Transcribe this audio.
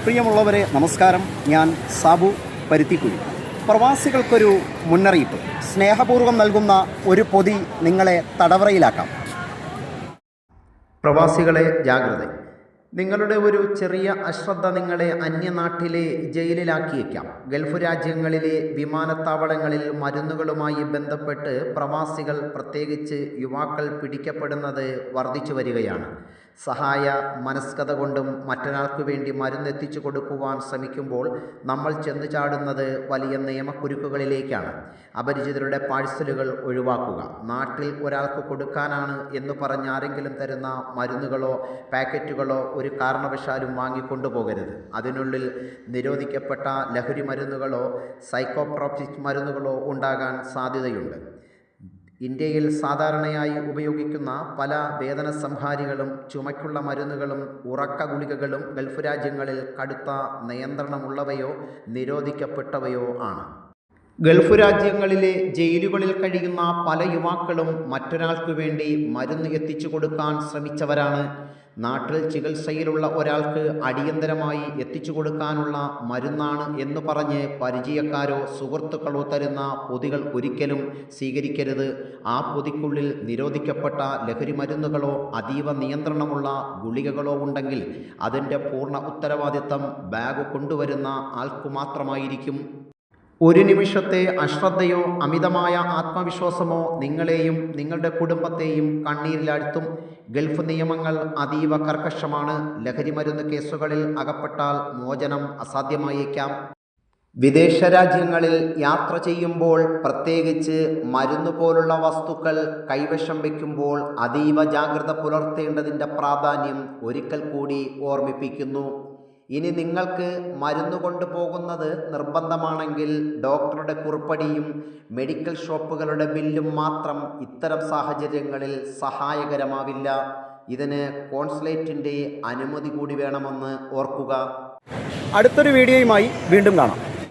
പ്രിയമുള്ളവരെ നമസ്കാരം. ഞാൻ സാബു പരുത്തിക്കുഴി. പ്രവാസികൾക്കൊരു മുന്നറിയിപ്പ്. സ്നേഹപൂർവ്വം നൽകുന്ന ഒരു പൊതി നിങ്ങളെ തടവറയിലാക്കാം. പ്രവാസികളെ ജാഗ്രത. നിങ്ങളുടെ ഒരു ചെറിയ അശ്രദ്ധ നിങ്ങളെ അന്യനാട്ടിലെ ജയിലിലാക്കിയേക്കാം. ഗൾഫ് രാജ്യങ്ങളിലെ വിമാനത്താവളങ്ങളിൽ മരുന്നുകളുമായി ബന്ധപ്പെട്ട് പ്രവാസികൾ, പ്രത്യേകിച്ച് യുവാക്കൾ പിടിക്കപ്പെടുന്നത് വർദ്ധിച്ചു വരികയാണ്. സഹായ മനസ്കത കൊണ്ടും മറ്റൊരാൾക്ക് വേണ്ടി മരുന്നെത്തിച്ചു കൊടുക്കുവാൻ ശ്രമിക്കുമ്പോൾ നമ്മൾ ചെന്നു ചാടുന്നത് വലിയ നിയമക്കുരുക്കുകളിലേക്കാണ്. അപരിചിതരുടെ പാഴ്സലുകൾ ഒഴിവാക്കുക. നാട്ടിൽ ഒരാൾക്ക് കൊടുക്കാനാണ് എന്ന് പറഞ്ഞ് ആരെങ്കിലും തരുന്ന മരുന്നുകളോ പാക്കറ്റുകളോ ഒരു കാരണവശാലും വാങ്ങിക്കൊണ്ടുപോകരുത്. അതിനുള്ളിൽ നിരോധിക്കപ്പെട്ട ലഹരി മരുന്നുകളോ സൈക്കോട്രോപിക് മരുന്നുകളോ ഉണ്ടാകാൻ സാധ്യതയുണ്ട്. ഇന്ത്യയിൽ സാധാരണയായി ഉപയോഗിക്കുന്ന പല വേദന സംഹാരികളും ചുമയ്ക്കുള്ള മരുന്നുകളും ഉറക്ക ഗുളികകളും ഗൾഫ് രാജ്യങ്ങളിൽ കടുത്ത നിയന്ത്രണമുള്ളവയോ നിരോധിക്കപ്പെട്ടവയോ ആണ്. ഗൾഫ് രാജ്യങ്ങളിലെ ജയിലുകളിൽ കഴിയുന്ന പല യുവാക്കളും മറ്റൊരാൾക്ക് വേണ്ടി മരുന്ന് എത്തിച്ചു കൊടുക്കാൻ ശ്രമിച്ചവരാണ്. നാട്ടിൽ ചികിത്സയിലുള്ള ഒരാൾക്ക് അടിയന്തരമായി എത്തിച്ചു കൊടുക്കാനുള്ള മരുന്നാണ് എന്ന് പറഞ്ഞ് പരിചയക്കാരോ സുഹൃത്തുക്കളോ തരുന്ന പൊതികൾ ഒരിക്കലും സ്വീകരിക്കരുത്. ആ പൊതിക്കുള്ളിൽ നിരോധിക്കപ്പെട്ട ലഹരി മരുന്നുകളോ അതീവ നിയന്ത്രണമുള്ള ഗുളികകളോ ഉണ്ടെങ്കിൽ അതിൻ്റെ പൂർണ്ണ ഉത്തരവാദിത്തം ബാഗ് കൊണ്ടുവരുന്ന ആൾക്കു മാത്രമായിരിക്കും. ഒരു നിമിഷത്തെ അശ്രദ്ധയോ അമിതമായ ആത്മവിശ്വാസമോ നിങ്ങളെയും നിങ്ങളുടെ കുടുംബത്തെയും കണ്ണീരിലാഴ്ത്തും. ഗൾഫ് നിയമങ്ങൾ അതീവ കർക്കശമാണ്. ലഹരിമരുന്ന് കേസുകളിൽ അകപ്പെട്ടാൽ മോചനം അസാധ്യമായേക്കാം. വിദേശ രാജ്യങ്ങളിൽ യാത്ര ചെയ്യുമ്പോൾ, പ്രത്യേകിച്ച് മരുന്ന് പോലുള്ള വസ്തുക്കൾ കൈവശം വയ്ക്കുമ്പോൾ അതീവ ജാഗ്രത പുലർത്തേണ്ടതിൻ്റെ പ്രാധാന്യം ഒരിക്കൽ കൂടി ഓർമ്മിപ്പിക്കുന്നു. ഇനി നിങ്ങൾക്ക് മരുന്ന് കൊണ്ടുപോകുന്നത് നിർബന്ധമാണെങ്കിൽ ഡോക്ടറുടെ കുറിപ്പടിയും മെഡിക്കൽ ഷോപ്പുകളുടെ ബില്ലും മാത്രം ഇത്തരം സാഹചര്യങ്ങളിൽ സഹായകരമാവില്ല. ഇതിന് കോൺസുലേറ്റിൻ്റെ അനുമതി കൂടി വേണമെന്ന് ഓർക്കുക. അടുത്തൊരു വീഡിയോയുമായി വീണ്ടും കാണാം.